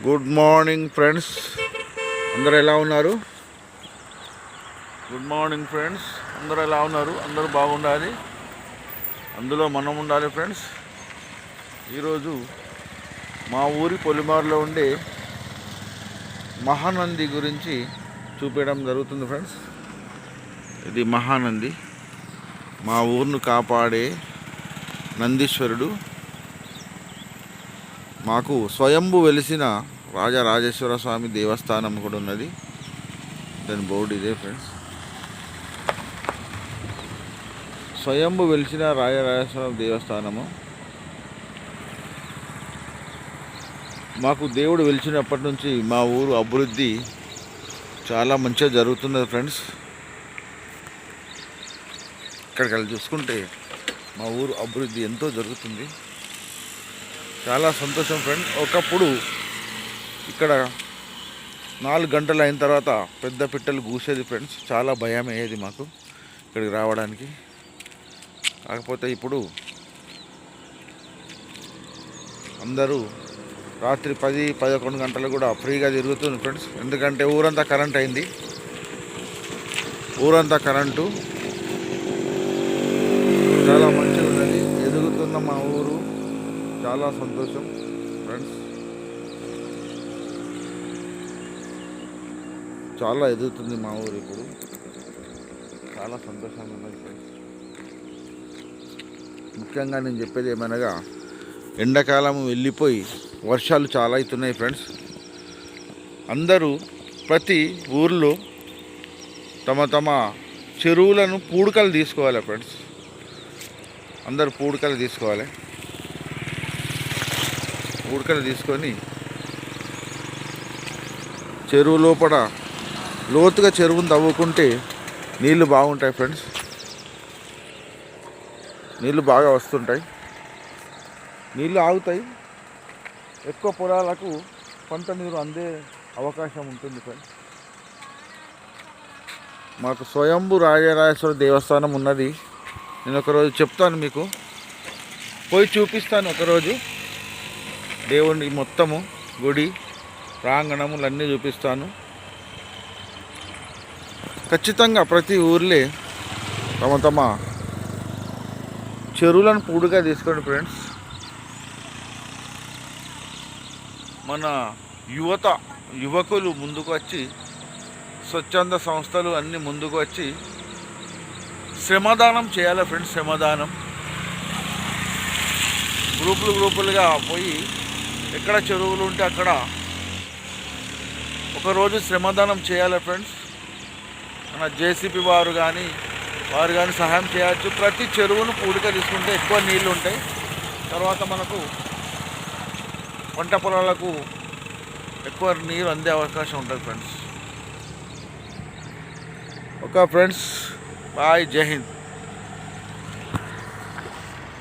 Good morning friends, అందరూ ఎలా ఉన్నారు? గుడ్ మార్నింగ్ ఫ్రెండ్స్, అందరూ ఎలా ఉన్నారు? అందరూ బాగుండాలి, అందులో మనం ఉండాలి ఫ్రెండ్స్. ఈరోజు మా ఊరి పొలిమారులో ఉండే మహానంది గురించి చూపించడం జరుగుతుంది ఫ్రెండ్స్. ఇది మహానంది, మా ఊరును కాపాడే నందీశ్వరుడు. మాకు స్వయంభు వెలిసిన రాజరాజేశ్వర స్వామి దేవస్థానం కూడా ఉన్నది. దాని బోర్డు ఇదే ఫ్రెండ్స్. స్వయంభు వెలిసిన రాజరాజేశ్వర దేవస్థానము. మాకు దేవుడు వెలిచినప్పటి నుంచి మా ఊరు అభివృద్ధి చాలా మంచిగా జరుగుతున్నది ఫ్రెండ్స్. ఇక్కడికి వెళ్ళి చూసుకుంటే మా ఊరు అభివృద్ధి ఎంతో జరుగుతుంది. చాలా సంతోషం ఫ్రెండ్. ఒకప్పుడు ఇక్కడ 4 గంటలు అయిన తర్వాత పెద్ద పిట్టలు కూసేది ఫ్రెండ్స్. చాలా భయం అయ్యేది మాకు ఇక్కడికి రావడానికి. కాకపోతే ఇప్పుడు అందరూ రాత్రి 10-11 గంటలు కూడా ఫ్రీగా తిరుగుతుంది ఫ్రెండ్స్. ఎందుకంటే ఊరంతా కరెంట్ అయింది, ఊరంతా కరెంటు. చాలా మంచిగా ఉన్నది, ఎదుగుతున్న మా ఊరు. చాలా సంతోషం ఫ్రెండ్స్, చాలా ఎదుగుతుంది మా ఊరు ఇప్పుడు. చాలా సంతోషంగా ఉన్నది ఫ్రెండ్స్. ముఖ్యంగా నేను చెప్పేది ఏమనగా, ఎండాకాలం వెళ్ళిపోయి వర్షాలు చాలా అవుతున్నాయి ఫ్రెండ్స్. అందరూ ప్రతి ఊర్లో తమ తమ చెరువులను పూడికలు తీసుకోవాలి ఫ్రెండ్స్. అందరూ పూడికలు తీసుకోవాలి. పూడికలు తీసుకొని చెరువు లోపల లోతుగా చెరువును తవ్వుకుంటే నీళ్ళు బాగుంటాయి ఫ్రెండ్స్. నీళ్ళు బాగా వస్తుంటాయి, నీళ్ళు ఆగుతాయి. ఎక్కువ పొలాలకు కొంత నీరు అందే అవకాశం ఉంటుంది ఫ్రెండ్స్. మాకు స్వయంభు రాజరాజేశ్వర దేవస్థానం ఉన్నది. నేను ఒకరోజు చెప్తాను, మీకు పోయి చూపిస్తాను ఒకరోజు. దేవుని మొత్తము గుడి ప్రాంగణములన్నీ చూపిస్తాను. ఖచ్చితంగా ప్రతి ఊర్లే తమ తమ చెరువులను పూడుగా తీసుకోండి ఫ్రెండ్స్. మన యువకులు ముందుకు వచ్చి, స్వచ్ఛంద సంస్థలు అన్నీ ముందుకు వచ్చి శ్రమదానం చేయాలి ఫ్రెండ్స్. శ్రమదానం గ్రూపులుగా పోయి ఎక్కడ చెరువులు ఉంటే అక్కడ ఒకరోజు శ్రమదానం చేయాలి ఫ్రెండ్స్. మన జేసీపీ వారు కానీ సహాయం చేయవచ్చు. ప్రతి చెరువును పూడిక తీసుకుంటే ఎక్కువ నీళ్ళు ఉంటాయి. తర్వాత మనకు పంట పొలాలకు ఎక్కువ నీరు అందే అవకాశం ఉంటుంది ఫ్రెండ్స్. ఓకే ఫ్రెండ్స్, బాయ్, జై హింద్.